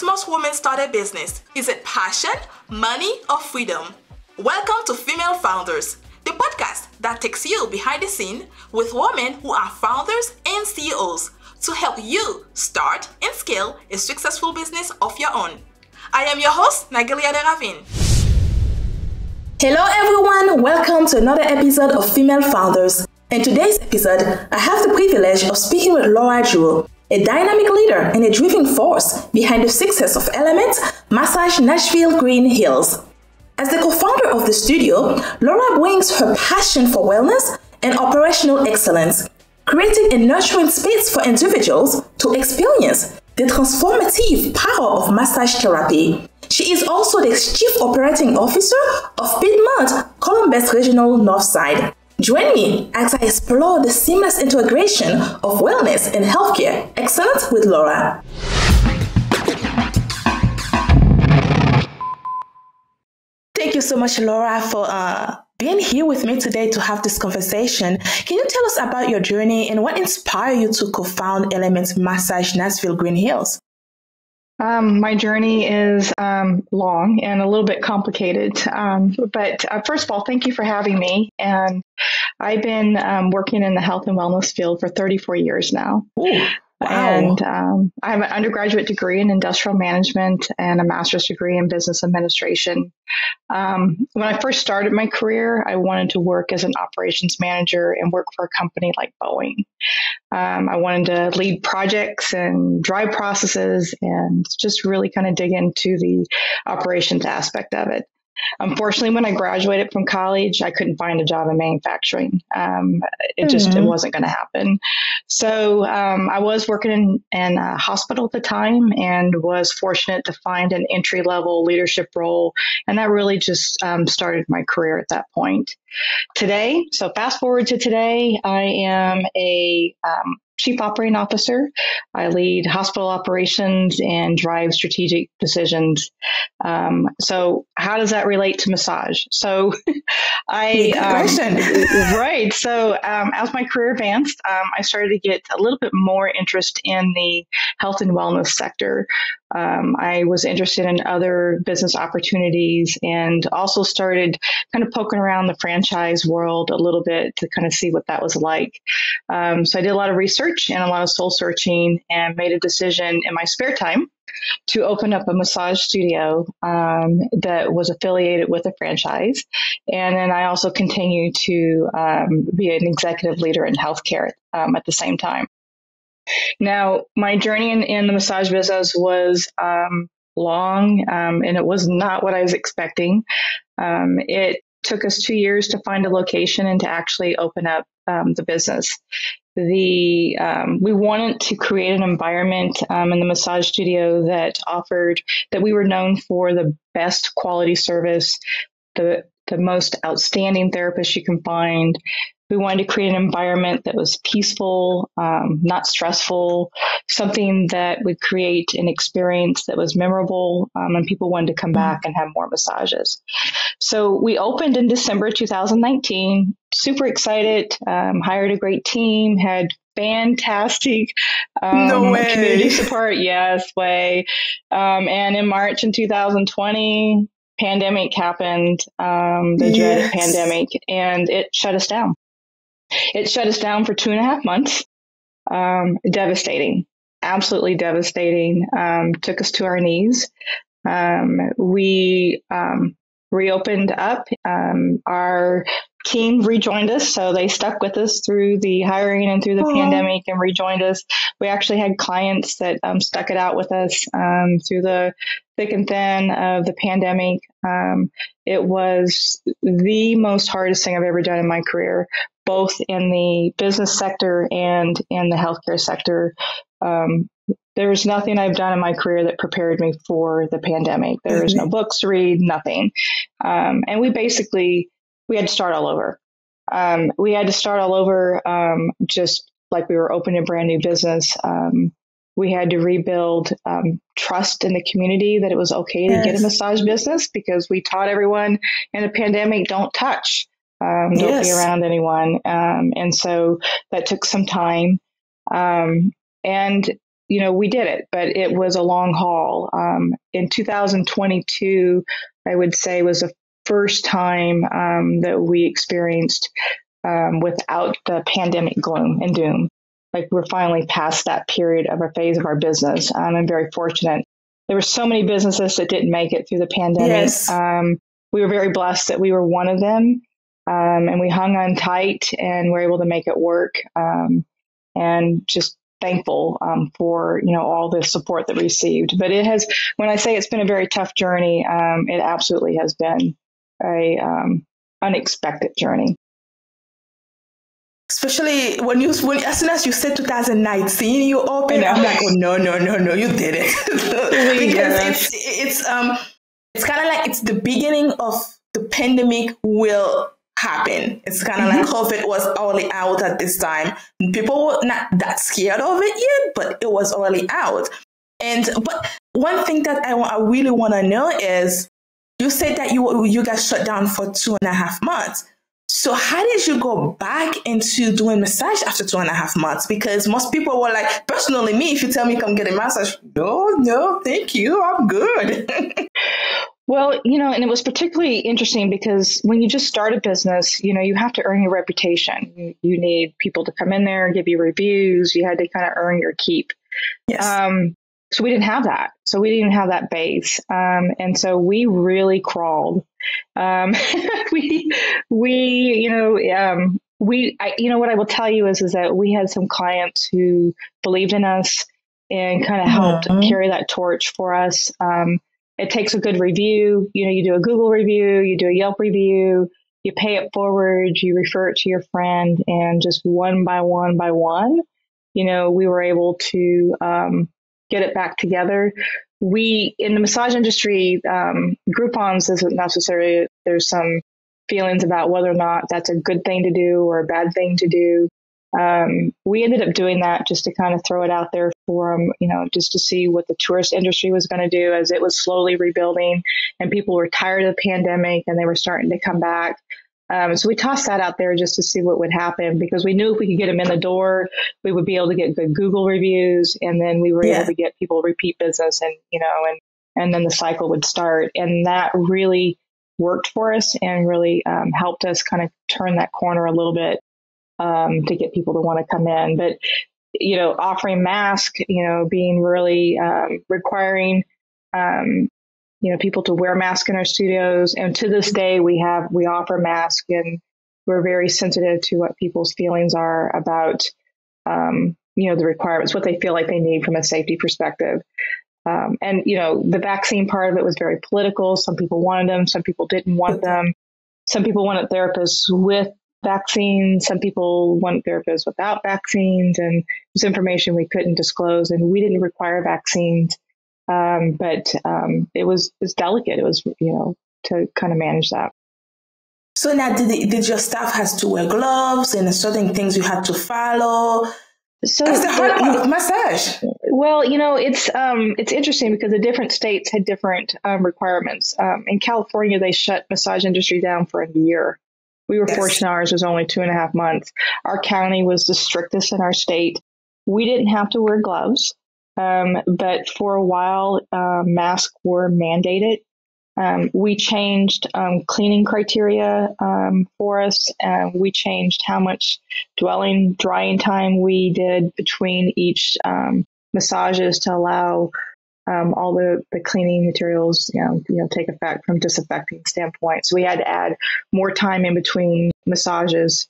makes most women start a business? Is it passion, money, or freedom? Welcome to Female Founders, the podcast that takes you behind the scene with women who are founders and CEOs to help you start and scale a successful business of your own. I am your host, Nagelia de Ravin. Hello everyone, welcome to another episode of Female Founders. In today's episode, I have the privilege of speaking with Laura Jewell, a dynamic leader and a driving force behind the success of Element Massage Nashville Green Hills. As the co-founder of the studio, Laura brings her passion for wellness and operational excellence, creating a nurturing space for individuals to experience the transformative power of massage therapy. She is also the Chief Operating Officer of Piedmont Columbus Regional Northside. Join me as I explore the seamless integration of wellness and healthcare excellence with Laura. Thank you so much, Laura, for being here with me today to have this conversation. Can you tell us about your journey and what inspired you to co-found Element Massage Nashville Green Hills? My journey is long and a little bit complicated. But first of all, thank you for having me. And I've been working in the health and wellness field for 34 years now. Ooh. Wow. And I have an undergraduate degree in industrial management and a master's degree in business administration. When I first started my career, I wanted to work as an operations manager and work for a company like Boeing. I wanted to lead projects and drive processes and just really kind of dig into the operations aspect of it. Unfortunately, when I graduated from college, I couldn't find a job in manufacturing. It wasn't going to happen. So I was working in a hospital at the time and was fortunate to find an entry-level leadership role. And that really just started my career at that point. Today, so fast forward to today, I am a Chief Operating Officer. I lead hospital operations and drive strategic decisions. So how does that relate to massage? So right. So as my career advanced, I started to get a little bit more interest in the health and wellness sector. I was interested in other business opportunities and also started kind of poking around the franchise world a little bit to kind of see what that was like. So I did a lot of research and a lot of soul searching and made a decision in my spare time to open up a massage studio that was affiliated with a franchise. And then I also continued to be an executive leader in healthcare at the same time. Now, my journey in the massage business was long, and it was not what I was expecting. It took us 2 years to find a location and to actually open up the business. We wanted to create an environment in the massage studio that we were known for the best quality service, the most outstanding therapist you can find. We wanted to create an environment that was peaceful, not stressful, something that would create an experience that was memorable, and people wanted to come back and have more massages. So we opened in December 2019, super excited, hired a great team, had fantastic community support. Yes, way. And in March in 2020, pandemic happened, the dreaded pandemic, and it shut us down. It shut us down for 2.5 months. Devastating, absolutely devastating. Took us to our knees. We reopened up. Our team rejoined us, so they stuck with us through the hiring and through the pandemic and rejoined us. We actually had clients that stuck it out with us through the thick and thin of the pandemic. It was the most hardest thing I've ever done in my career, both in the business sector and in the healthcare sector. There's nothing I've done in my career that prepared me for the pandemic. There was no books to read, nothing. And we had to start all over. We had to start all over just like we were opening a brand new business. We had to rebuild trust in the community that it was okay to get a massage business, because we taught everyone in the pandemic, don't touch, don't be around anyone. And so that took some time. And we did it, but it was a long haul. In 2022, I would say was the first time that we experienced without the pandemic gloom and doom. Like we're finally past that period of a phase of our business. I'm very fortunate. There were so many businesses that didn't make it through the pandemic. Yes. We were very blessed that we were one of them. And we hung on tight and were able to make it work. And just thankful for, all the support that we received. But it has, when I say it's been a very tough journey, it absolutely has been a unexpected journey. Especially when as soon as you said 2019, you opened, I'm like, oh, no, you did it. Because it's kind of like it's the beginning of the pandemic will happen. It's kind of like COVID was already out at this time. People were not that scared of it yet, but it was already out. But one thing that I really want to know is, you said that you got shut down for 2.5 months. So how did you go back into doing massage after 2.5 months? Because most people were like, personally, me, if you tell me come get a massage, no, thank you, I'm good. Well, and it was particularly interesting because when you just start a business, you have to earn your reputation. You need people to come in there and give you reviews. You had to kind of earn your keep. Yes. So we didn't have that. So we didn't have that base. And so we really crawled. What I will tell you is that we had some clients who believed in us and kind of helped carry that torch for us. It takes a good review. You do a Google review, you do a Yelp review, you pay it forward, you refer it to your friend, and just one by one, we were able to get it back together. We, in the massage industry, Groupons isn't necessarily, there's some feelings about whether or not that's a good thing to do or a bad thing to do. We ended up doing that just to kind of throw it out there for them, just to see what the tourist industry was going to do as it was slowly rebuilding and people were tired of the pandemic and they were starting to come back. So we tossed that out there just to see what would happen because we knew if we could get them in the door, we would be able to get good Google reviews. And then we were able to get people repeat business and then the cycle would start. And that really worked for us and really helped us kind of turn that corner a little bit to get people to want to come in. But, offering masks, being really requiring people to wear masks in our studios. And to this day, we offer masks and we're very sensitive to what people's feelings are about, the requirements, what they feel like they need from a safety perspective. The vaccine part of it was very political. Some people wanted them. Some people didn't want them. Some people wanted therapists with vaccines. Some people wanted therapists without vaccines. And it was information we couldn't disclose. And we didn't require vaccines. But it was delicate. It was, to kind of manage that. So now did your staff has to wear gloves and certain things you had to follow? So that's the hard part of massage. Well, it's interesting because the different states had different requirements. In California, they shut massage industry down for a year. We were fortunate ours was only 2.5 months. Our county was the strictest in our state. We didn't have to wear gloves. But for a while, masks were mandated. We changed cleaning criteria for us. We changed how much drying time we did between each massages to allow all the cleaning materials, take effect from disinfecting standpoint. So we had to add more time in between massages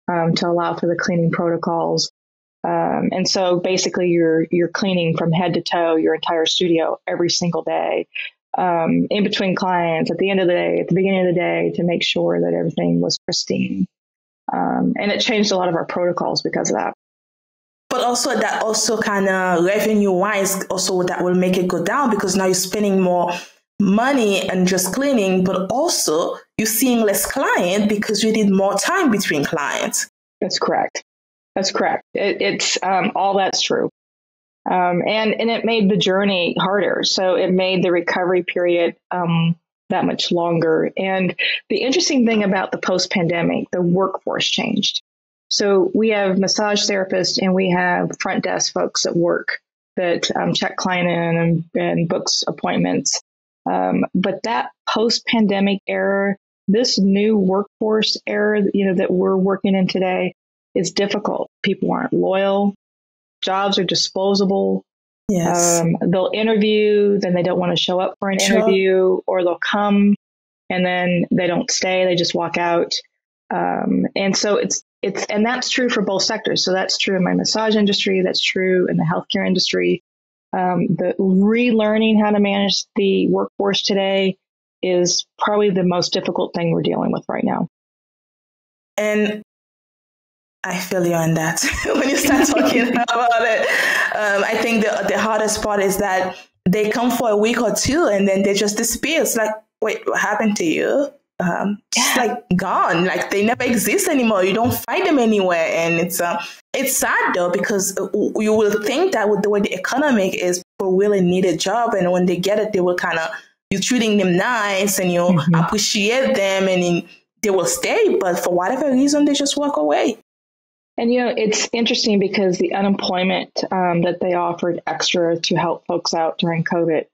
to allow for the cleaning protocols. And so basically you're cleaning from head to toe your entire studio every single day, in between clients, at the end of the day, at the beginning of the day, to make sure that everything was pristine. And it changed a lot of our protocols because of that. But also that also kind of revenue wise, also that will make it go down because now you're spending more money and just cleaning, but also you're seeing less client because you need more time between clients. That's correct. It's all that's true. And it made the journey harder. So it made the recovery period that much longer. And the interesting thing about the post-pandemic, the workforce changed. So we have massage therapists and we have front desk folks that work that check client in and books appointments. But that post-pandemic era, this new workforce era, that we're working in today is difficult. People aren't loyal. Jobs are disposable. Yes. They'll interview, then they don't want to show up for an interview, or they'll come and then they don't stay. They just walk out. And so and that's true for both sectors. So that's true in my massage industry. That's true in the healthcare industry. The relearning how to manage the workforce today is probably the most difficult thing we're dealing with right now. And I feel you on that. When you start talking about it, I think the hardest part is that they come for a week or two and then they just disappear. It's like, wait, what happened to you? Just like gone, like they never exist anymore. You don't find them anywhere. And it's sad though, because you will think that with the way the economic is, people really need a job. And when they get it, they will you're treating them nice and you appreciate them and they will stay. But for whatever reason, they just walk away. And, it's interesting because the unemployment that they offered extra to help folks out during COVID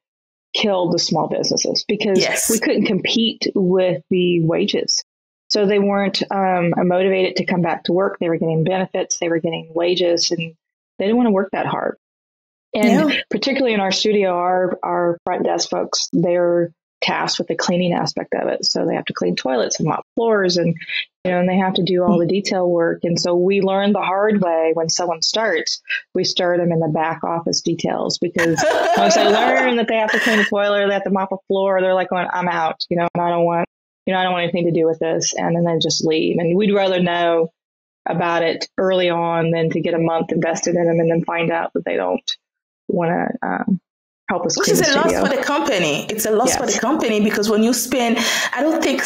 killed the small businesses because we couldn't compete with the wages. So they weren't motivated to come back to work. They were getting benefits, they were getting wages, and they didn't want to work that hard. And particularly in our studio, our front desk folks, they're tasked with the cleaning aspect of it. So they have to clean toilets and mop floors and they have to do all the detail work. And so we learned the hard way when someone starts, we start them in the back office details because once they learn that they have to clean a toilet or they have to mop a floor, they're like, I'm out, and I don't want anything to do with this. And then they just leave. And we'd rather know about it early on than to get a month invested in them and then find out that they don't want to, help us. Which is a loss for the company. It's a loss for the company because when you spend, I don't think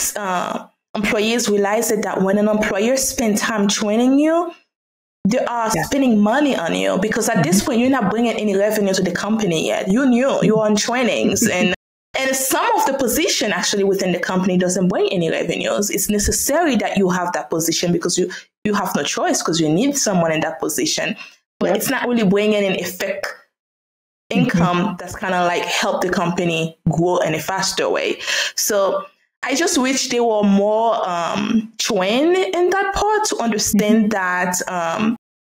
employees realize that when an employer spends time training you, they are spending money on you because at this point, you're not bringing any revenue to the company yet. You were on trainings and some of the position actually within the company doesn't bring any revenues. It's necessary that you have that position because you have no choice because you need someone in that position, but it's not really bringing an effect income that's help the company grow in a faster way. So I just wish they were more trained in that part to understand that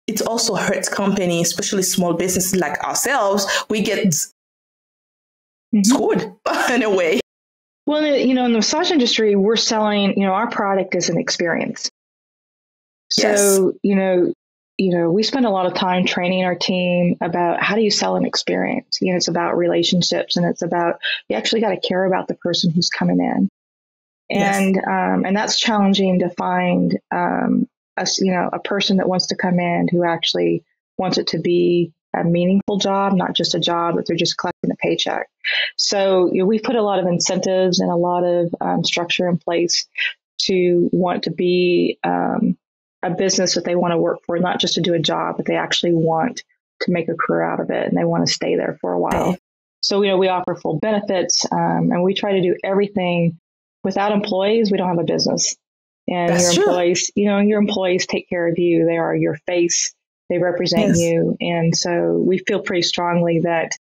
it also hurts companies, especially small businesses like ourselves. We get screwed in a way. Well, in the massage industry, we're selling, our product is an experience. So, we spend a lot of time training our team about how do you sell an experience. It's about relationships and it's about, you actually got to care about the person who's coming in. And that's challenging to find, a person that wants to come in who actually wants it to be a meaningful job, not just a job that they're just collecting a paycheck. So we put a lot of incentives and a lot of structure in place to want to be a business that they want to work for, not just to do a job, but they actually want to make a career out of it and they want to stay there for a while. So, we offer full benefits and we try to do everything. Without employees, we don't have a business. And your employees take care of you. They are your face. They represent you. And so we feel pretty strongly that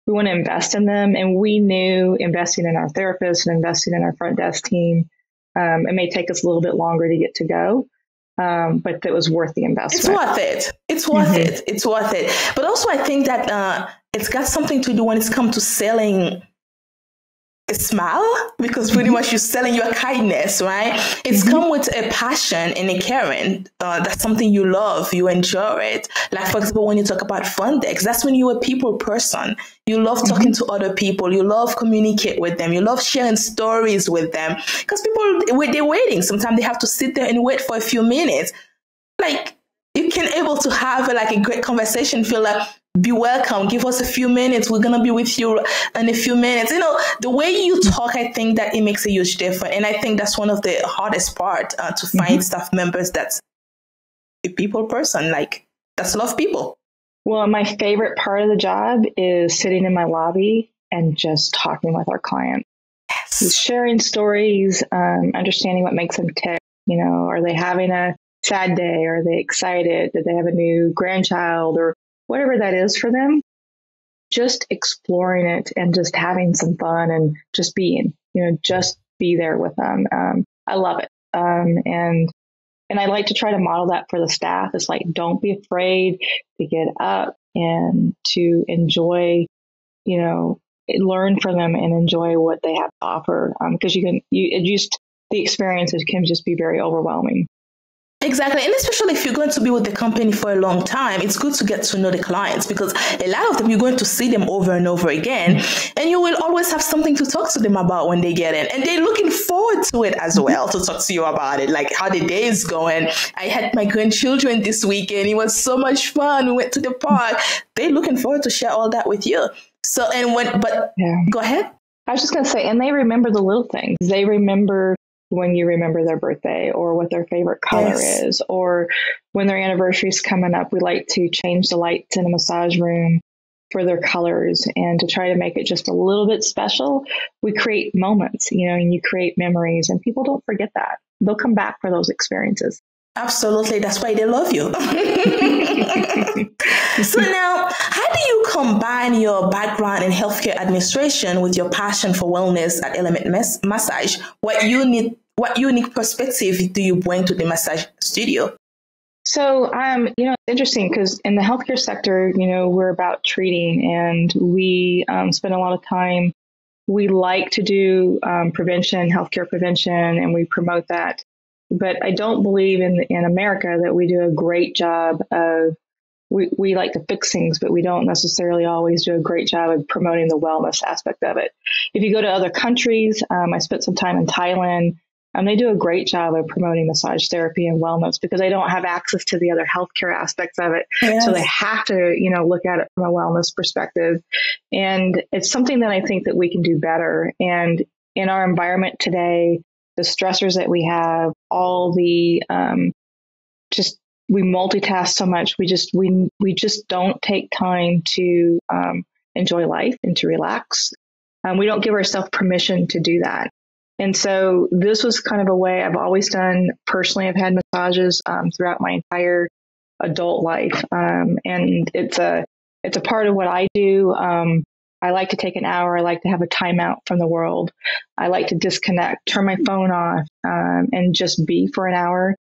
we want to invest in them. And we knew investing in our therapists and investing in our front desk team, it may take us a little bit longer to get to go. But it was worth the investment. It's worth it. But also I think that it's got something to do when it's come to selling a smile, because pretty much you're selling your kindness, right? It's come with a passion and a caring. That's something you love, you enjoy it. Like, for example, when you talk about Fundex, that's when you're a people person. You love talking to other people. You love communicate with them. You love sharing stories with them. Because people, they're waiting. Sometimes they have to sit there and wait for a few minutes. Like, you can able to have a great conversation, feel like, be welcome, give us a few minutes, we're going to be with you in a few minutes. The way you talk, I think that it makes a huge difference. And I think that's one of the hardest part to find staff members that's a people person, that's love people. Well, my favorite part of the job is sitting in my lobby and just talking with our clients. Sharing stories, understanding what makes them tick. Are they having a sad day? Are they excited? Did they have a new grandchild or whatever that is for them? just exploring it and just having some fun and just being, just be there with them. I love it. And I like to try to model that for the staff. It's like, don't be afraid to get up and to enjoy, learn from them and enjoy what they have to offer. Because the experiences can just be very overwhelming. Exactly. And especially if you're going to be with the company for a long time, it's good to get to know the clients, because a lot of them, you're going to see them over and over again, and you will always have something to talk to them about when they get in. And they're looking forward to it as well, to talk to you about it, like how the day is going. I had my grandchildren this weekend. It was so much fun. We went to the park. They're looking forward to share all that with you. So, Go ahead. I was just going to say, and they remember the little things. They remember when you remember their birthday or what their favorite color is, or when their anniversary is coming up. We like to change the lights in a massage room for their colors, and to try to make it just a little bit special. We create moments, and you create memories, and people don't forget that. They'll come back for those experiences. Absolutely. That's why they love you. So now, how do you combine your background in healthcare administration with your passion for wellness at Element Massage? What unique perspective do you bring to the massage studio? So, it's interesting because in the healthcare sector, we're about treating, and we spend a lot of time. We like to do prevention, healthcare prevention, and we promote that. But I don't believe in America that we do a great job of, we like to fix things, but we don't necessarily always do a great job of promoting the wellness aspect of it. If you go to other countries, I spent some time in Thailand, they do a great job of promoting massage therapy and wellness because they don't have access to the other healthcare aspects of it. Yes. So they have to, look at it from a wellness perspective. And it's something that I think that we can do better. And in our environment today, the stressors that we have, all the we multitask so much. We just don't take time to enjoy life and to relax. We don't give ourselves permission to do that. And so this was kind of a way I've always done. Personally, I've had massages throughout my entire adult life, and it's a part of what I do. I like to take an hour. I like to have a timeout from the world. I like to disconnect, turn my phone off, and just be for an hour.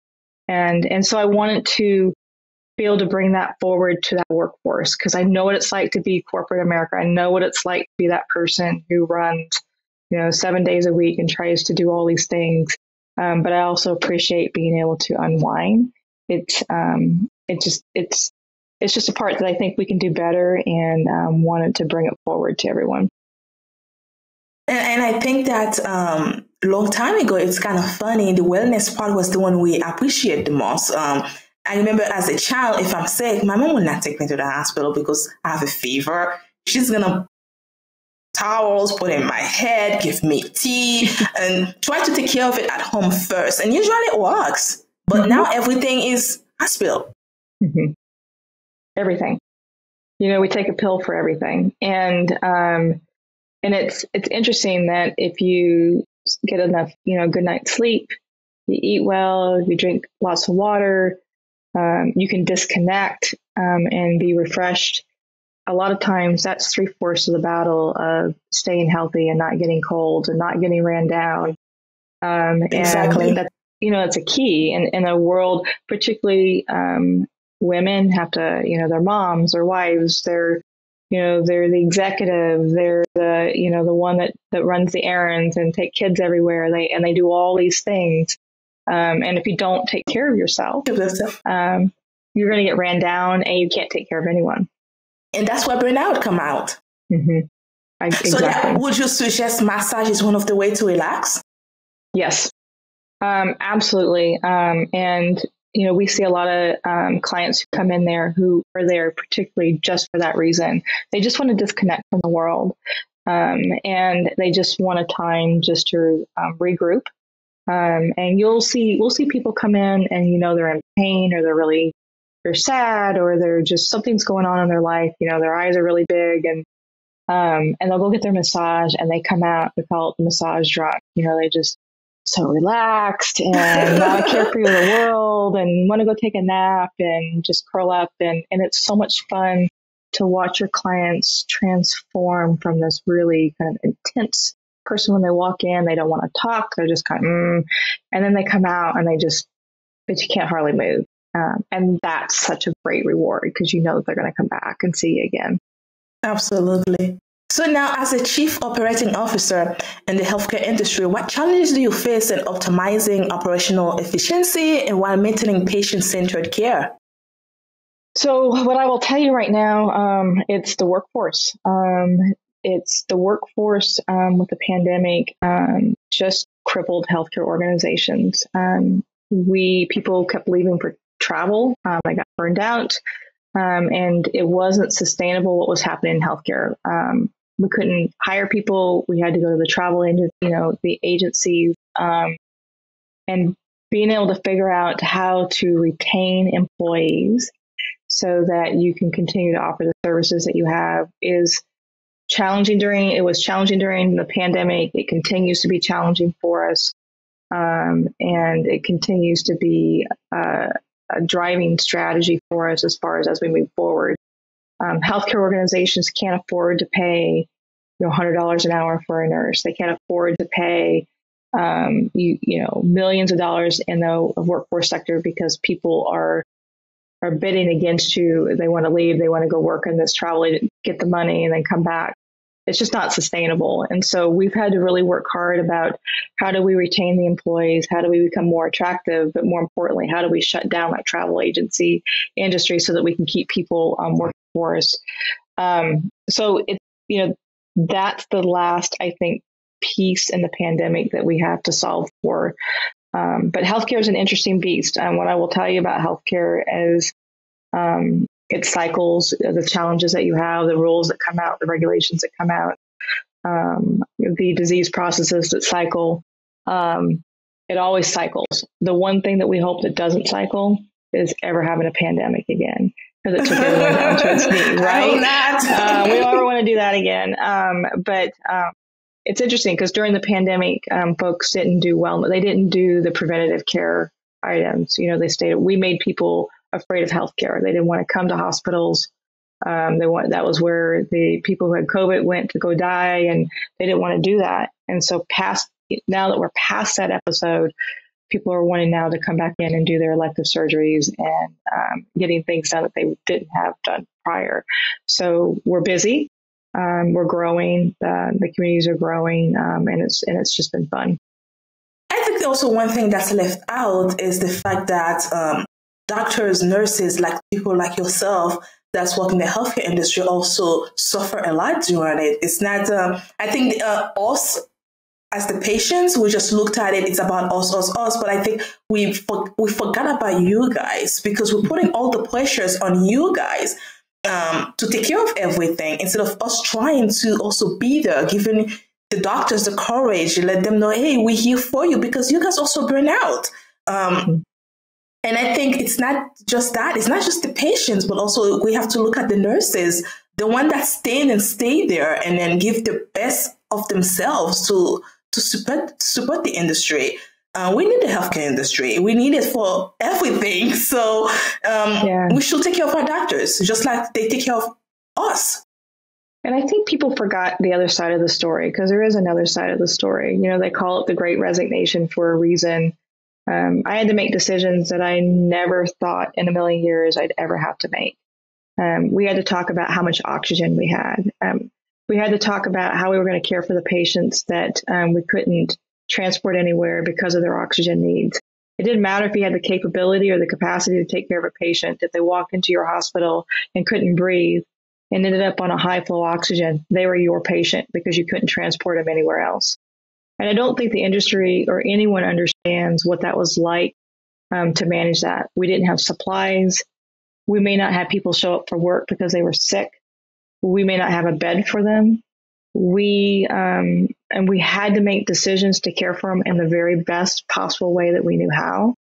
And so I wanted to be able to bring that forward to that workforce, because I know what it's like to be corporate America. I know what it's like to be that person who runs, 7 days a week and tries to do all these things. But I also appreciate being able to unwind. It's just a part that I think we can do better, and wanted to bring it forward to everyone. And I think that long time ago, it's kind of funny. The wellness part was the one we appreciate the most. I remember as a child, if I'm sick, my mom would not take me to the hospital because I have a fever. She's going to towels, put in my head, give me tea, and try to take care of it at home first. And usually it works. But now everything is hospital. Mm-hmm. Everything. We take a pill for everything. And it's interesting that if you get enough, good night's sleep, you eat well, you drink lots of water, you can disconnect and be refreshed. A lot of times that's 3/4 of the battle of staying healthy and not getting cold and not getting ran down. Exactly. And that's a key in a world, particularly women have to, their moms or wives, they're the executive, they're the one that runs the errands and take kids everywhere. They do all these things. And if you don't take care of yourself, you're going to get ran down, and you can't take care of anyone. And that's where burnout come out. Mm-hmm. Exactly. So would you suggest massage is one of the ways to relax? Yes, absolutely. And we see a lot of clients who come in there who are there particularly just for that reason. They just want to disconnect from the world, and they just want a time just to regroup. And we'll see people come in and they're in pain, or they're sad, or they're just something's going on in their life. Their eyes are really big, and they'll go get their massage, and they come out. We call it the massage drunk. They just so relaxed and not a carefree of the world, and want to go take a nap and just curl up, and it's so much fun to watch your clients transform from this really kind of intense person when they walk in, they don't want to talk, they're just kind of, and then they come out and but you can't hardly move. And that's such a great reward because you know that they're going to come back and see you again. Absolutely. So now, as a chief operating officer in the healthcare industry, what challenges do you face in optimizing operational efficiency and while maintaining patient-centered care? So what I will tell you right now, it's the workforce. It's the workforce with the pandemic just crippled healthcare organizations. People kept leaving for travel. I got burned out, and it wasn't sustainable what was happening in healthcare. We couldn't hire people. We had to go to the travel the agencies, and being able to figure out how to retain employees so that you can continue to offer the services that you have is challenging. It was challenging during the pandemic. It continues to be challenging for us. And it continues to be a driving strategy for us as we move forward. Healthcare organizations can't afford to pay $100 an hour for a nurse. They can't afford to pay millions of dollars in the workforce sector because people are bidding against you. They want to leave. They want to go work in this travel agent, get the money, and then come back. It's just not sustainable. And so we've had to really work hard about how do we retain the employees? How do we become more attractive? But more importantly, how do we shut down that travel agency industry so that we can keep people working for us? So that's the last, I think, piece in the pandemic that we have to solve for. But healthcare is an interesting beast. What I will tell you about healthcare is it cycles, the challenges that you have, the rules that come out, the regulations that come out, the disease processes that cycle. It always cycles. The one thing that we hope that doesn't cycle is ever having a pandemic again, because it took everyone down to its knee, right? We don't ever want to do that again. But it's interesting because during the pandemic, folks didn't do well. They didn't do the preventative care items. We made people afraid of healthcare. They didn't want to come to hospitals. That was where the people who had COVID went to go die, and they didn't want to do that. And so now that we're past that episode, people are wanting now to come back in and do their elective surgeries and getting things done that they didn't have done prior. So we're busy. We're growing. The communities are growing, and it's just been fun. I think also one thing that's left out is the fact that doctors, nurses, like people like yourself that's working in the healthcare industry also suffer a lot during it. It's not, I think us as the patients, we just looked at it, it's about us. But I think we forgot about you guys because we're putting all the pressures on you guys to take care of everything instead of us trying to also be there, giving the doctors the courage, let them know, hey, we're here for you because you guys also burn out. And I think it's not just that. It's not just the patients, but also we have to look at the nurses, the one that stay there and then give the best of themselves to support the industry. We need the healthcare industry. We need it for everything. So we should take care of our doctors, just like they take care of us. And I think people forgot the other side of the story because there is another side of the story. They call it the Great Resignation for a reason. I had to make decisions that I never thought in a million years I'd ever have to make. We had to talk about how much oxygen we had. We had to talk about how we were going to care for the patients that we couldn't transport anywhere because of their oxygen needs. It didn't matter if you had the capability or the capacity to take care of a patient. If they walked into your hospital and couldn't breathe and ended up on a high flow oxygen, they were your patient because you couldn't transport them anywhere else. And I don't think the industry or anyone understands what that was like to manage that. We didn't have supplies. We may not have people show up for work because they were sick. We may not have a bed for them. And we had to make decisions to care for them in the very best possible way that we knew how.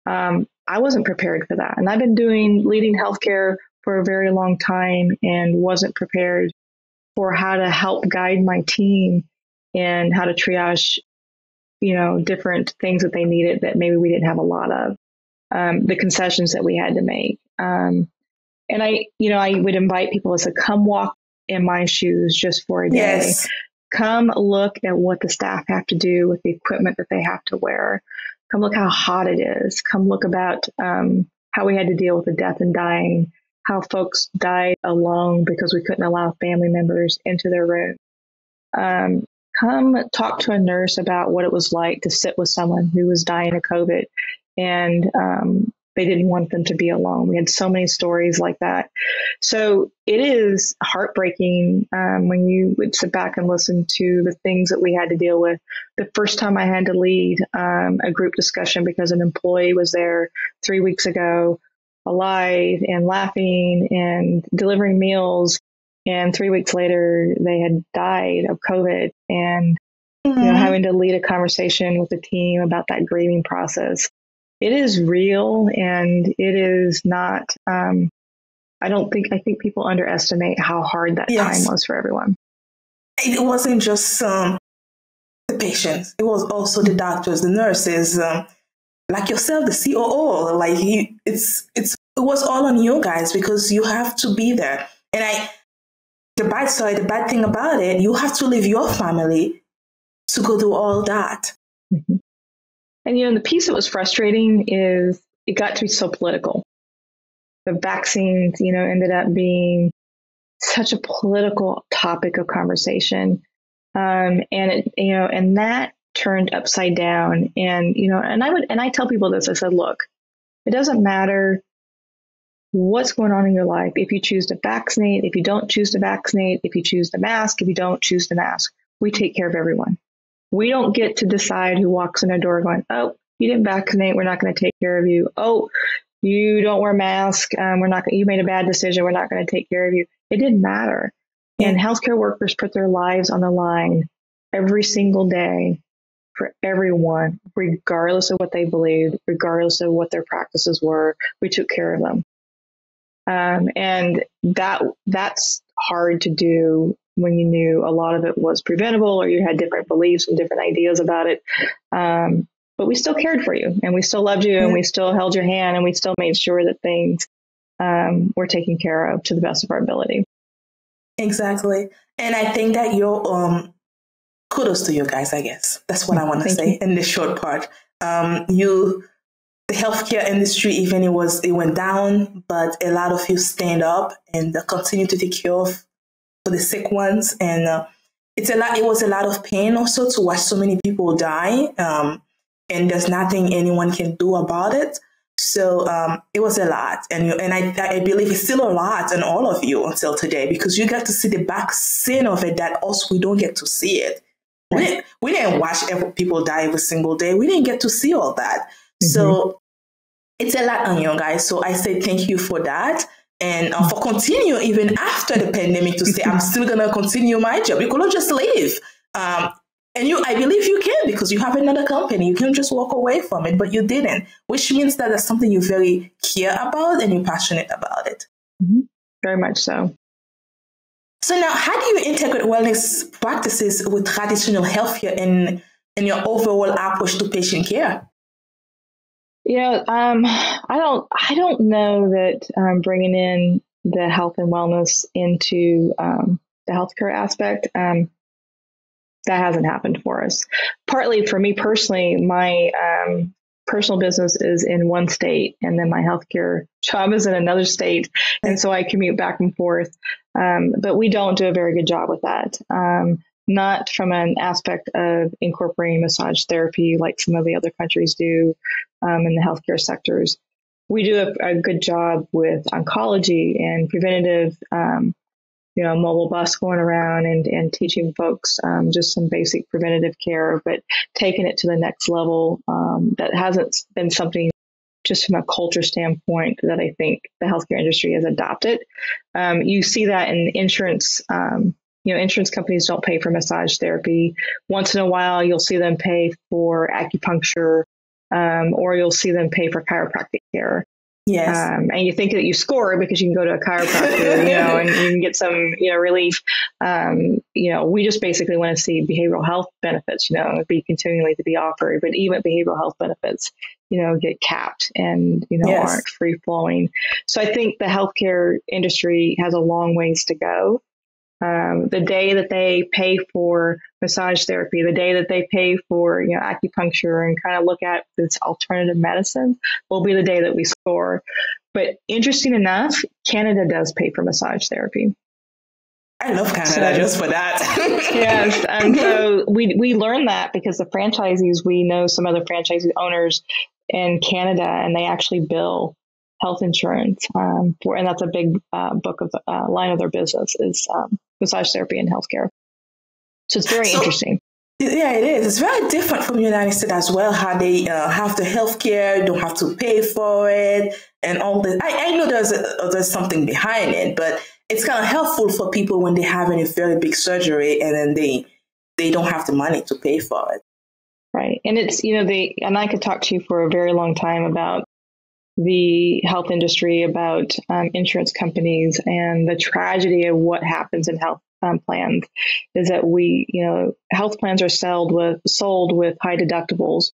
I wasn't prepared for that. And I've been leading healthcare for a very long time and wasn't prepared for how to help guide my team and how to triage, different things that they needed that maybe we didn't have a lot of, the concessions that we had to make. And I would invite people to come walk in my shoes just for a day. Yes. Come look at what the staff have to do with the equipment that they have to wear. Come look how hot it is. Come look about how we had to deal with the death and dying, how folks died alone because we couldn't allow family members into their room. Come talk to a nurse about what it was like to sit with someone who was dying of COVID and they didn't want them to be alone. We had so many stories like that. So it is heartbreaking when you would sit back and listen to the things that we had to deal with. The first time I had to lead a group discussion because an employee was there 3 weeks ago, alive and laughing and delivering meals. And 3 weeks later, they had died of COVID and, having to lead a conversation with the team about that grieving process. It is real and it is not, I think people underestimate how hard that time was for everyone. It wasn't just the patients. It was also the doctors, the nurses, like yourself, the COO. Like it was all on you guys because you have to be there. And the bad thing about it, you have to leave your family to go do all that. Mm-hmm. And, the piece that was frustrating is it got to be so political. The vaccines, ended up being such a political topic of conversation. And that turned upside down. And, and I tell people this, I said, look, it doesn't matter what's going on in your life. If you choose to vaccinate, if you don't choose to vaccinate, if you choose to mask, if you don't choose to mask, we take care of everyone. We don't get to decide who walks in our door going, oh, you didn't vaccinate. We're not going to take care of you. Oh, you don't wear a mask. You made a bad decision. We're not going to take care of you. It didn't matter. And healthcare workers put their lives on the line every single day for everyone, regardless of what they believed, regardless of what their practices were. We took care of them. And that's hard to do when you knew a lot of it was preventable or you had different beliefs and different ideas about it. But we still cared for you and we still loved you and we still held your hand and we still made sure that things were taken care of to the best of our ability. Exactly. And I think that your kudos to you guys, I guess. That's what I want to say in this short part. The healthcare industry, even it went down, but a lot of you stand up and continue to take care of for the sick ones. And it was a lot of pain also to watch so many people die. And there's nothing anyone can do about it. So it was a lot. And I believe it's still a lot on all of you until today, because you get to see the back scene of it that us, we don't get to see it. We didn't watch people die every single day. We didn't get to see all that. Mm-hmm. So it's a lot on you guys. So I say thank you for that. And for continue even after the pandemic to say, I'm still going to continue my job. You couldn't just leave. And I believe you can because you have another company. You can just walk away from it, but you didn't, which means that that's something you very care about and you're passionate about it. Mm-hmm. Very much so. So now, how do you integrate wellness practices with traditional healthcare in your overall approach to patient care? I don't know that bringing in the health and wellness into the healthcare aspect, that hasn't happened for us. Partly for me personally, my personal business is in one state and then my healthcare job is in another state. And so I commute back and forth. But we don't do a very good job with that. Not from an aspect of incorporating massage therapy like some of the other countries do in the healthcare sectors. We do a good job with oncology and preventative, mobile bus going around and teaching folks just some basic preventative care, but taking it to the next level. That hasn't been something just from a culture standpoint that I think the healthcare industry has adopted. You see that in insurance. Insurance companies don't pay for massage therapy. Once in a while, you'll see them pay for acupuncture, or you'll see them pay for chiropractic care. Yes. And you think that you score because you can go to a chiropractor, and you can get some, relief. We just basically want to see behavioral health benefits, be continually to be offered, but even behavioral health benefits, get capped and, Yes. aren't free flowing. So I think the healthcare industry has a long ways to go. The day that they pay for massage therapy, the day that they pay for, acupuncture and kind of look at this alternative medicine will be the day that we score. But interesting enough, Canada does pay for massage therapy. I love Canada just for that. Yes. And so we learned that because the franchisees, we know some other franchisee owners in Canada, and they actually bill health insurance and that's a big book of line of their business is massage therapy and healthcare. So it's very interesting. Yeah, it is. It's very different from the United States as well, how they have the healthcare, don't have to pay for it, and all that. I know there's something behind it, but it's kind of helpful for people when they're having a very big surgery and then they don't have the money to pay for it. Right. And it's, and I could talk to you for a very long time about the health industry, about insurance companies, and the tragedy of what happens in health plans is that health plans are sold with high deductibles,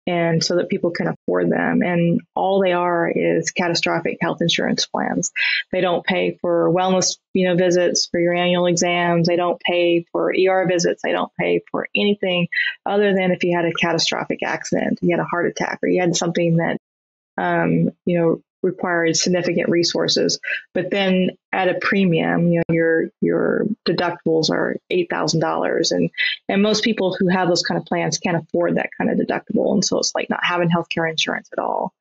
and so that people can afford them. And all they are is catastrophic health insurance plans. They don't pay for wellness, visits, for your annual exams. They don't pay for ER visits. They don't pay for anything other than if you had a catastrophic accident, you had a heart attack, or you had something that required significant resources. But then at a premium, your deductibles are $8,000, and most people who have those kind of plans can't afford that kind of deductible, and so it's like not having healthcare insurance at all.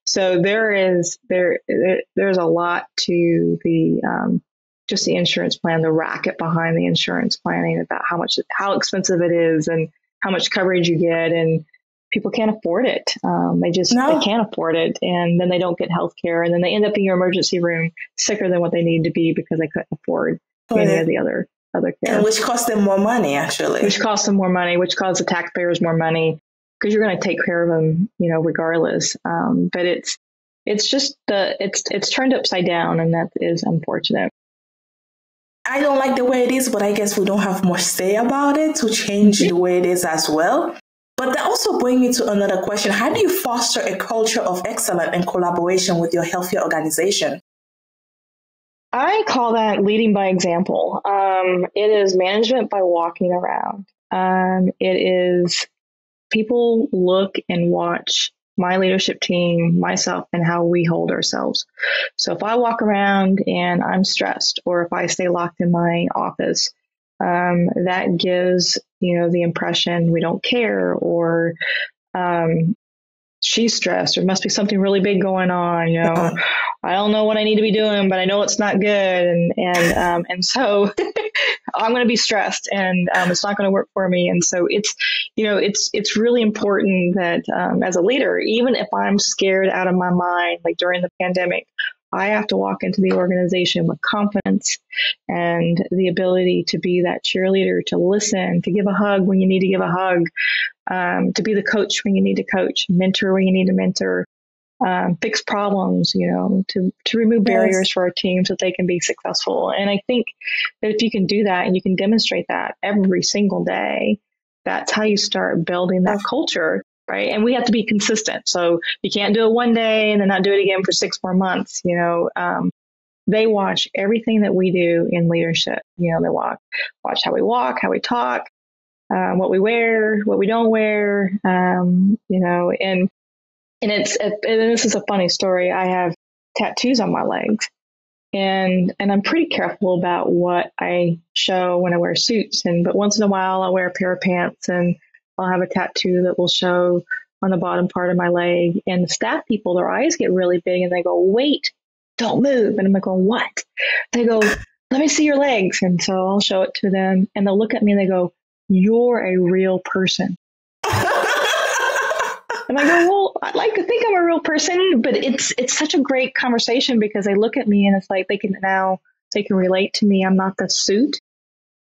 So there's a lot to the just the insurance plan, the racket behind the insurance planning, about how expensive it is and how much coverage you get, and people can't afford it. They can't afford it. And then they don't get health care. And then they end up in your emergency room sicker than what they need to be because they couldn't afford any of the other care. And which costs them more money, actually. Which costs them more money, which costs the taxpayers more money, because you're going to take care of them, regardless. But it's just it's turned upside down, and that is unfortunate. I don't like the way it is, but I guess we don't have much say about it to change the way it is as well. But that also brings me to another question. How do you foster a culture of excellence and collaboration with your healthcare organization? I call that leading by example. It is management by walking around. It is people look and watch my leadership team, myself, and how we hold ourselves. So if I walk around and I'm stressed, or if I stay locked in my office, that gives, the impression we don't care, or she's stressed, or must be something really big going on. I don't know what I need to be doing, but I know it's not good. And so I'm going to be stressed, and it's not going to work for me. And so it's really important that as a leader, even if I'm scared out of my mind, like during the pandemic, I have to walk into the organization with confidence and the ability to be that cheerleader, to listen, to give a hug when you need to give a hug, to be the coach when you need to coach, mentor when you need to mentor, fix problems, to remove barriers for our team so that they can be successful. And I think that if you can do that and you can demonstrate that every single day, that's how you start building that culture. Right. And we have to be consistent. So you can't do it one day and then not do it again for 6 more months. They watch everything that we do in leadership. They watch how we walk, how we talk, what we wear, what we don't wear. And this is a funny story. I have tattoos on my legs, and I'm pretty careful about what I show when I wear suits. But once in a while I'll wear a pair of pants and I'll have a tattoo that will show on the bottom part of my leg. And the staff people, their eyes get really big and they go, "Wait, don't move." And I'm like, "What?" They go, "Let me see your legs." And so I'll show it to them, and they'll look at me and they go, "You're a real person." And I go, "Well, I'd like to think I'm a real person," but it's such a great conversation because they look at me and it's like they can relate to me. I'm not the suit,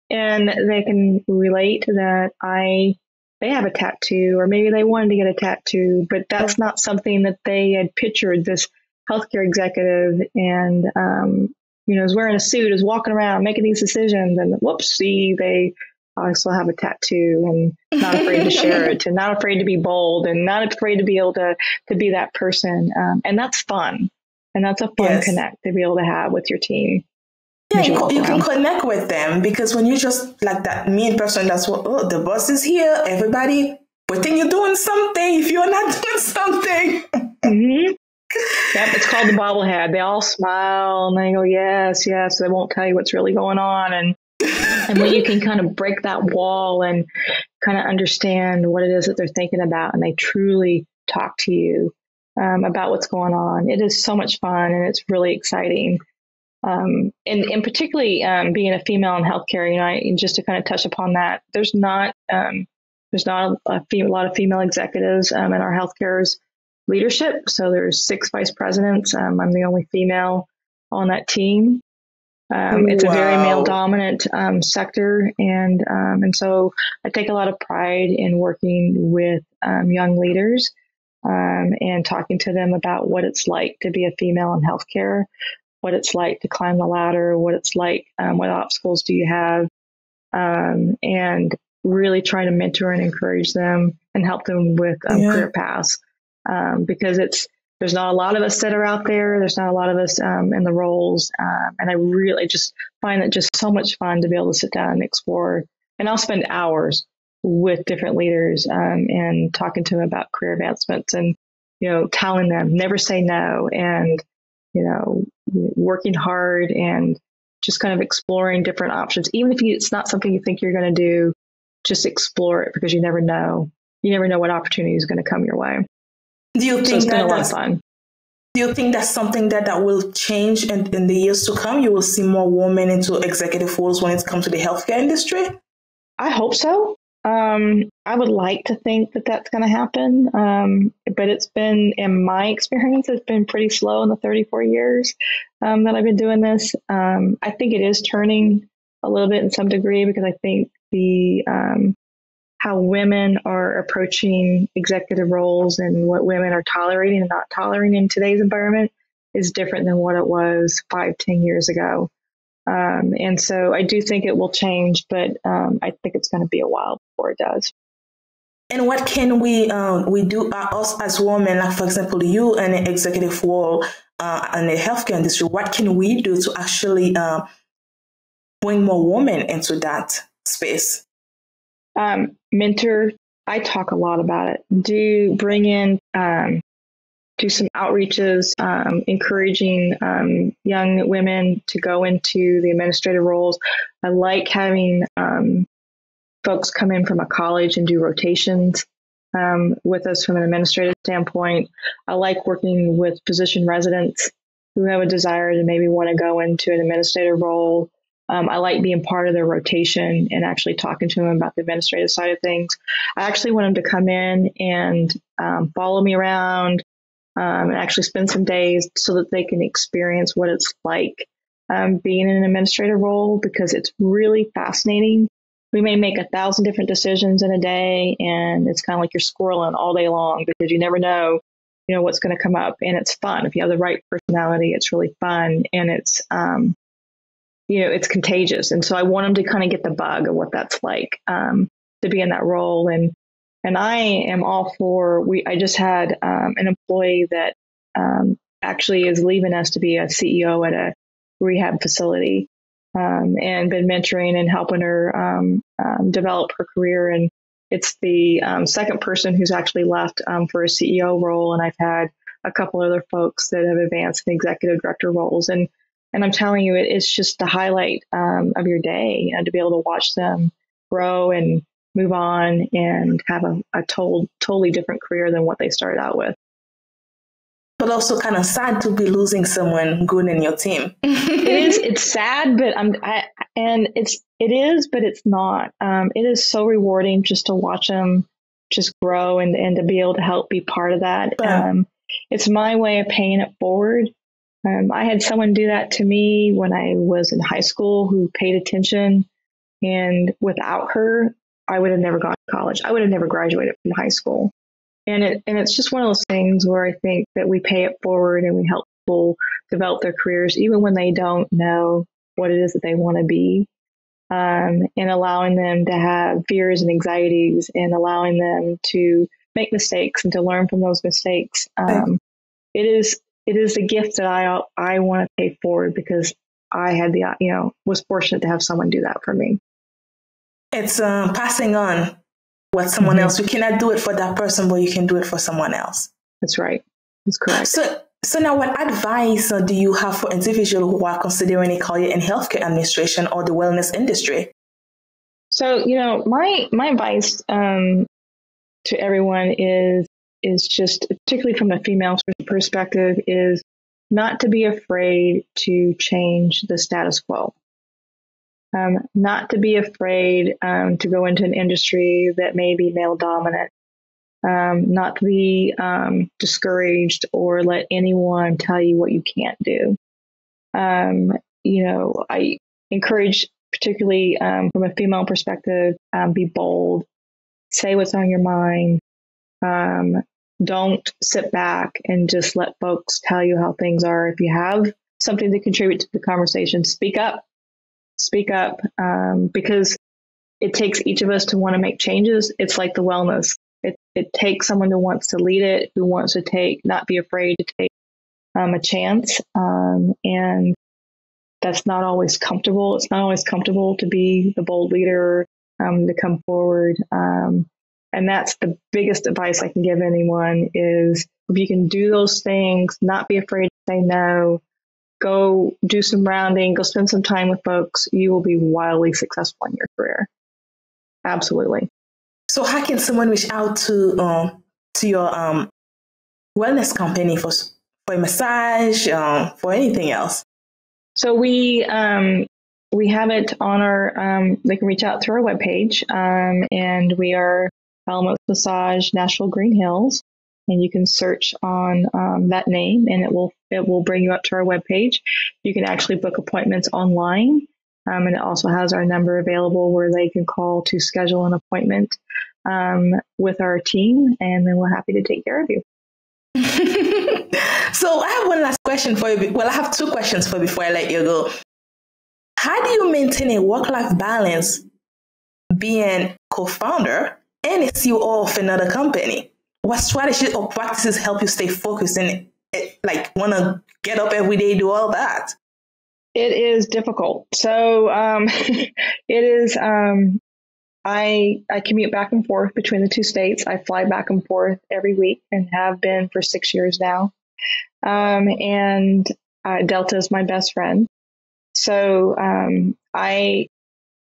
and they can relate that they have a tattoo, or maybe they wanted to get a tattoo, but that's not something that they had pictured, this healthcare executive and, is wearing a suit, is walking around making these decisions, and whoopsie, they also have a tattoo and not afraid to share it and not afraid to be bold and not afraid to be able to be that person. And that's fun. And that's a fun connect to be able to have with your team. Yeah, you can connect with them, because when you just like that mean person, that's what, oh, the boss is here, everybody, we think you're doing something if you're not doing something. Mm-hmm. Yep, it's called the bobblehead. They all smile and they go, yes, yes. They won't tell you what's really going on. And when you can kind of break that wall and kind of understand what it is that they're thinking about, and they truly talk to you about what's going on, it is so much fun and it's really exciting. And particularly being a female in healthcare, just to kind of touch upon that, there's not a lot of female executives in our healthcare's leadership. So there's 6 vice presidents. I'm the only female on that team. It's a very male dominant sector. And so I take a lot of pride in working with young leaders and talking to them about what it's like to be a female in healthcare, what it's like to climb the ladder, what it's like, what obstacles do you have, and really try to mentor and encourage them and help them with career paths. Because there's not a lot of us that are out there. There's not a lot of us in the roles. And I really just find it just so much fun to be able to sit down and explore. And I'll spend hours with different leaders and talking to them about career advancements and, telling them never say no, and, working hard and just kind of exploring different options. Even if it's not something you think you're going to do, just explore it, because you never know. You never know what opportunity is going to come your way. Do you think so it's been a lot of fun. Do you think that's something that will change in the years to come? You will see more women into executive roles when it comes to the healthcare industry? I hope so. I would like to think that that's going to happen. But it's been, in my experience, it's been pretty slow in the 34 years that I've been doing this. I think it is turning a little bit in some degree, because I think how women are approaching executive roles and what women are tolerating and not tolerating in today's environment is different than what it was 5-10 years ago. And so I do think it will change, but I think it's going to be a while before it does. And what can we do, us as women, like for example, you in an executive role in the healthcare industry, what can we do to actually bring more women into that space? Mentor. I talk a lot about it. Do some outreaches, encouraging young women to go into the administrative roles. I like having folks come in from a college and do rotations with us from an administrative standpoint. I like working with physician residents who have a desire to maybe want to go into an administrative role. I like being part of their rotation and actually talking to them about the administrative side of things. I actually want them to come in and follow me around and actually spend some days so that they can experience what it's like being in an administrative role, because it's really fascinating. We may make 1,000 different decisions in a day, and it's kind of like you're squirreling all day long, because you never know, what's going to come up. And it's fun. If you have the right personality, it's really fun. And it's, it's contagious. And so I want them to kind of get the bug of what that's like to be in that role. And I am all for, I just had an employee that actually is leaving us to be a CEO at a rehab facility, and been mentoring and helping her develop her career. And it's the second person who's actually left for a CEO role. And I've had a couple other folks that have advanced in executive director roles. And I'm telling you, it's just the highlight of your day, to be able to watch them grow and move on and have a totally different career than what they started out with. But also kind of sad to be losing someone good in your team. It is. It's sad, but it is, but it's not. It is so rewarding just to watch them just grow and to be able to help be part of that. It's my way of paying it forward. I had someone do that to me when I was in high school who paid attention, and without her, I would have never gone to college. I would have never graduated from high school. And it's just one of those things where I think that we pay it forward and we help people develop their careers, even when they don't know what it is that they want to be, and allowing them to have fears and anxieties, and allowing them to make mistakes and to learn from those mistakes. It is the gift that I want to pay forward, because I had was fortunate to have someone do that for me. It's passing on what someone else. You cannot do it for that person, but you can do it for someone else. That's right. That's correct. So now, what advice do you have for individuals who are considering a career in healthcare administration or the wellness industry? So, my advice to everyone is just, particularly from a female perspective, is not to be afraid to change the status quo. Not to be afraid to go into an industry that may be male dominant. Not to be discouraged or let anyone tell you what you can't do. I encourage, particularly from a female perspective, be bold, say what's on your mind. Don't sit back and just let folks tell you how things are. If you have something to contribute to the conversation, speak up, because it takes each of us to want to make changes. It's like the wellness. It takes someone who wants to lead it, who wants to not be afraid to take a chance. And that's not always comfortable. It's not always comfortable to be the bold leader, to come forward. And that's the biggest advice I can give anyone is, if you can do those things, not be afraid to say no, go do some rounding, go spend some time with folks, you will be wildly successful in your career. Absolutely. So how can someone reach out to your wellness company for a massage, for anything else? So we have it on our, they can reach out through our webpage, and we are Piedmont Massage, Nashville Green Hills, and you can search on that name, and it will bring you up to our webpage. You can actually book appointments online, and it also has our number available where they can call to schedule an appointment with our team, and then we're happy to take care of you. So I have one last question for you. Well, I have two questions for you before I let you go. How do you maintain a work-life balance being co-founder and a CEO of another company? What strategies or practices help you stay focused and want to get up every day, do all that? It is difficult. So it is. I commute back and forth between the two states. I fly back and forth every week and have been for 6 years now. And Delta is my best friend. So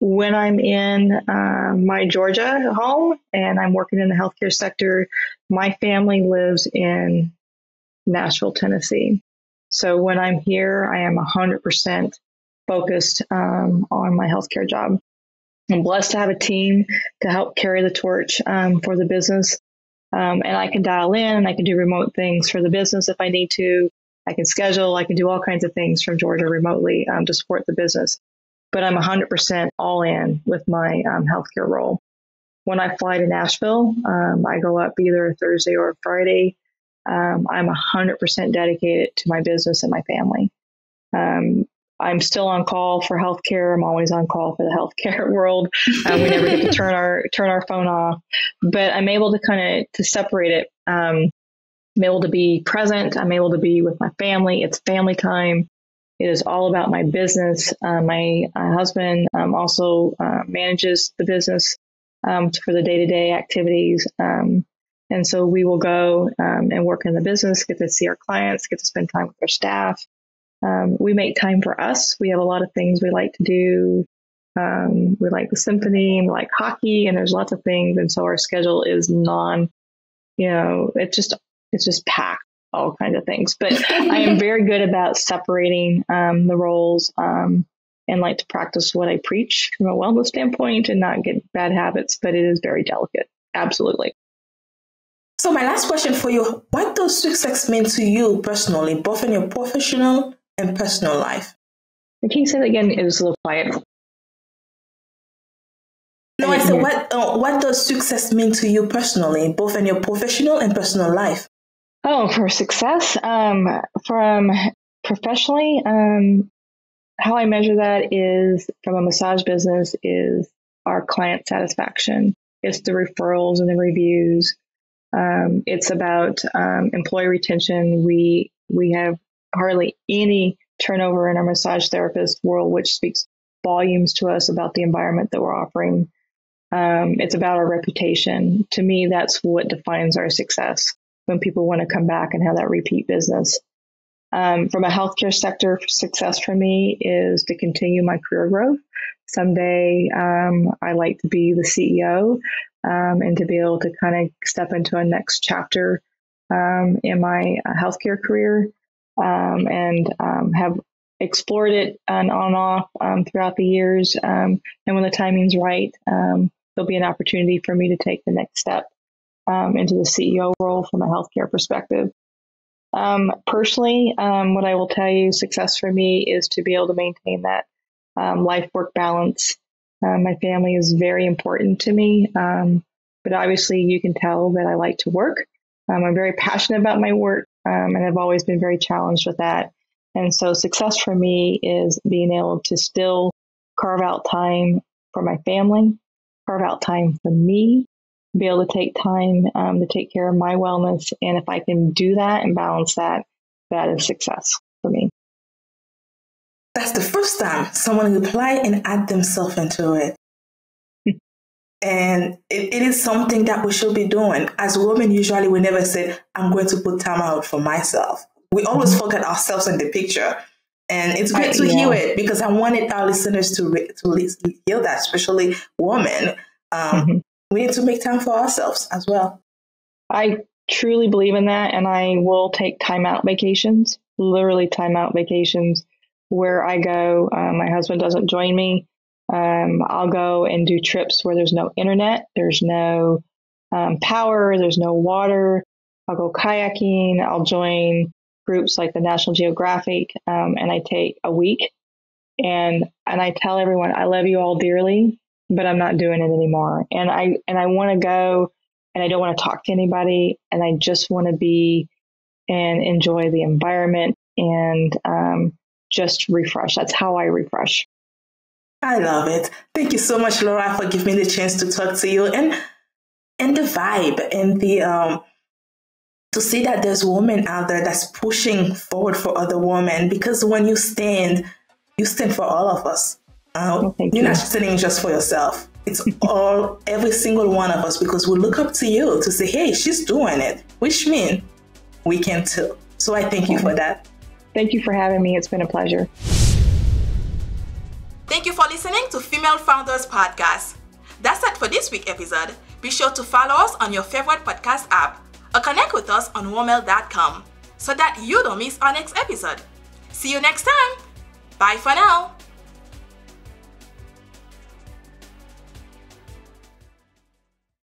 when I'm in my Georgia home and I'm working in the healthcare sector, my family lives in Nashville, Tennessee. So when I'm here, I am 100% focused on my healthcare job. I'm blessed to have a team to help carry the torch for the business. And I can dial in, I can do remote things for the business if I need to. I can schedule, I can do all kinds of things from Georgia remotely to support the business. But I'm 100% all in with my healthcare role. When I fly to Nashville, I go up either Thursday or Friday. I'm 100% dedicated to my business and my family. I'm still on call for healthcare. I'm always on call for the healthcare world. We never get to turn our phone off, but I'm able to separate it. I'm able to be present. I'm able to be with my family. It's family time. It is all about my business. My husband also manages the business for the day-to-day activities. And so we will go and work in the business, get to see our clients, get to spend time with our staff. We make time for us. We have a lot of things we like to do. We like the symphony, we like hockey, and there's lots of things. And so our schedule is it's just packed, all kinds of things. But I am very good about separating the roles and like to practice what I preach from a wellness standpoint and not get bad habits. But it is very delicate. Absolutely. So my last question for you, what does success mean to you personally, both in your professional and personal life? Can you say that again? It was a little quiet. No, I said, what does success mean to you personally, both in your professional and personal life? Oh, for success, from professionally, how I measure that is from a massage business is our client satisfaction. It's the referrals and the reviews. It's about employee retention. We have hardly any turnover in our massage therapist world, which speaks volumes to us about the environment that we're offering. It's about our reputation. To me, that's what defines our success when people want to come back and have that repeat business. From a healthcare sector, success for me is to continue my career growth. Someday, I like to be the CEO and to be able to kind of step into a next chapter in my healthcare career and have explored it on and off throughout the years. And when the timing's right, there'll be an opportunity for me to take the next step into the CEO role from a healthcare perspective. Personally, what I will tell you, success for me is to be able to maintain that life-work balance. My family is very important to me, but obviously you can tell that I like to work. I'm very passionate about my work, and I've always been very challenged with that. And so success for me is being able to still carve out time for my family, carve out time for me, be able to take time to take care of my wellness. And if I can do that and balance that, that is success for me. That's the first time someone reply and add themselves into it. And it is something that we should be doing. As women, usually we never say, I'm going to put time out for myself. We always forget ourselves in the picture. And it's great to hear it because I wanted our listeners to hear that, especially women. We need to make time for ourselves as well. I truly believe in that. And I will take time out vacations, literally time out vacations where I go. My husband doesn't join me. I'll go and do trips where there's no internet, there's no power, there's no water. I'll go kayaking. I'll join groups like the National Geographic, and I take a week. And I tell everyone, I love you all dearly, but I'm not doing it anymore. And I want to go, and I don't want to talk to anybody, and I just want to be and enjoy the environment and just refresh. That's how I refresh. I love it. Thank you so much, Laura, for giving me the chance to talk to you and the vibe and the to see that there's women out there that's pushing forward for other women, because when you stand for all of us. You're not standing just for yourself. It's every single one of us, because we look up to you to say, hey, she's doing it, which means we can too. So I thank you for that. Thank you for having me. It's been a pleasure. Thank you for listening to Female Founders Podcast. That's it for this week's episode. Be sure to follow us on your favorite podcast app or connect with us on womel.com so that you don't miss our next episode. See you next time. Bye for now.